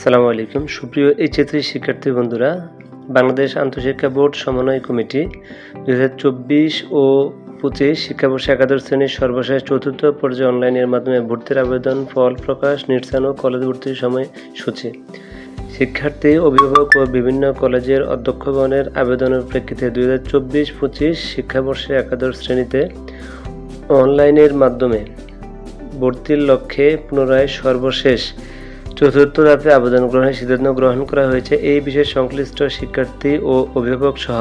আসসালামু আলাইকুম সুপ্রিয় এইচএস শিক্ষার্থী বন্ধুরা, বাংলাদেশ আন্তঃশিক্ষা বোর্ড সমন্বয় কমিটি 2024 ও 25 শিক্ষাবর্ষে একাদশ শ্রেণীর সর্বশেষ চতুর্থ পর্যায়ে অনলাইনের মাধ্যমে ভর্তির আবেদন ফল প্রকাশ, নির্ধারণ ও কলেজ ভর্তির সময়সূচি। শিক্ষার্থী, অভিভাবক ও বিভিন্ন কলেজের অধ্যক্ষগণের আবেদনের প্রেক্ষিতে 2024-25 শিক্ষাবর্ষে একাদশ শ্রেণীতে অনলাইনের মাধ্যমে ভর্তির লক্ষ্যে পুনরায় সর্বশেষ চতুর্থ ধাপে আবেদন গ্রহণের সিদ্ধান্ত গ্রহণ করা হয়েছে। এই বিষয়ে সংশ্লিষ্ট শিক্ষার্থী ও অভিভাবক সহ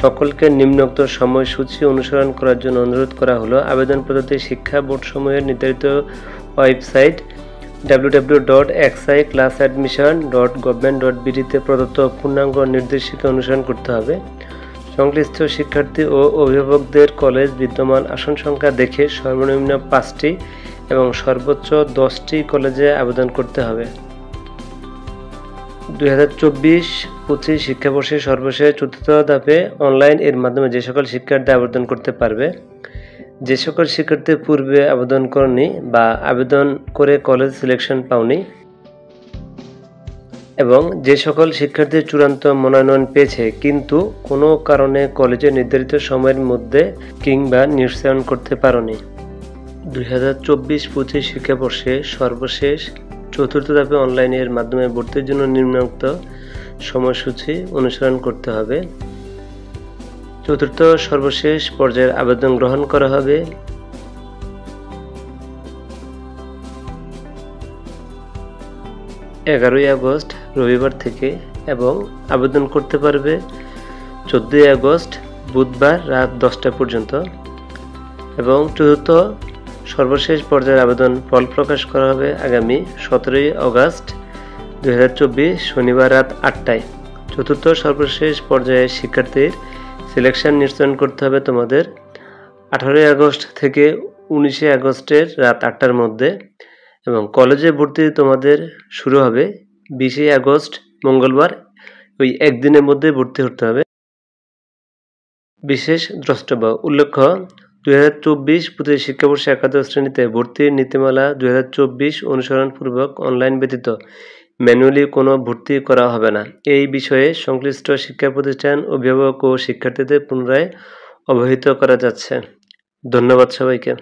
সকলকে নিম্নোক্ত সময়সূচি অনুসরণ করার জন্য অনুরোধ করা হলো। আবেদন পদ্ধতি: শিক্ষা বোর্ডসমূহের নির্ধারিত ওয়েবসাইট www.xiclassadmission.government.bd তে প্রদত্ত পূর্ণাঙ্গ নির্দেশিকা অনুসরণ করতে হবে। সংশ্লিষ্ট শিক্ষার্থী ও অভিভাবকদের কলেজ বিদ্যমান আসন সংখ্যা দেখে সর্বনিম্ন 5টি এবং সর্বোচ্চ 10টি কলেজে আবেদন করতে হবে। 2024-25 শিক্ষাবর্ষের সর্বশেষ চতুর্থ ধাপে অনলাইন এর মাধ্যমে যে সকল শিক্ষার্থী আবেদন করতে পারবে, যে সকল শিক্ষার্থী পূর্বে আবেদন করনি বা আবেদন করে কলেজ সিলেকশন পাওনি এবং যে সকল শিক্ষার্থী চূড়ান্ত মনোনয়ন পেয়েছে কিন্তু কোনো কারণে কলেজের নির্ধারিত সময়ের মধ্যে কিংবা নির্ধারণ করতে পারেনি। 2024-25 শিক্ষাবর্ষে সর্বশেষ চতুর্থ ধাপে অনলাইনের মাধ্যমে ভর্তির জন্য নিম্নোক্ত সময়সূচি অনুসরণ করতে হবে। চতুর্থ সর্বশেষ পর্যায়ের আবেদন গ্রহণ করা হবে 11ই আগস্ট রবিবার থেকে এবং আবেদন করতে পারবে 14ই আগস্ট বুধবার রাত 10টা পর্যন্ত এবং চতুর্থ সর্বশেষ পর্যায়ের আবেদন ফল প্রকাশ করা হবে আগামী 17ই আগস্ট 2024 শনিবার রাত 8টায়। চতুর্থ সর্বশেষ পর্যায়ের শিক্ষার্থীর সিলেকশন নির্ধারণ করতে হবে তোমাদের 18ই আগস্ট থেকে 19শে আগস্টের রাত 8টার মধ্যে এবং কলেজে ভর্তি তোমাদের শুরু হবে 20শে আগস্ট মঙ্গলবার। ওই একদিনের মধ্যে ভর্তি হতে হবে। বিশেষ দ্রষ্টব্য: উল্লেখ্য, 2024-25 শিক্ষাবর্ষে একাদশ শ্রেণীতে ভর্তির নীতিমালা 2024 অনুসরণপূর্বক অনলাইন ব্যতীত ম্যানুয়ালি কোনো ভর্তি করা হবে না। এই বিষয়ে সংশ্লিষ্ট শিক্ষা প্রতিষ্ঠান, অভিভাবক ও শিক্ষার্থীদের পুনরায় অবহিত করা যাচ্ছে। ধন্যবাদ সবাইকে।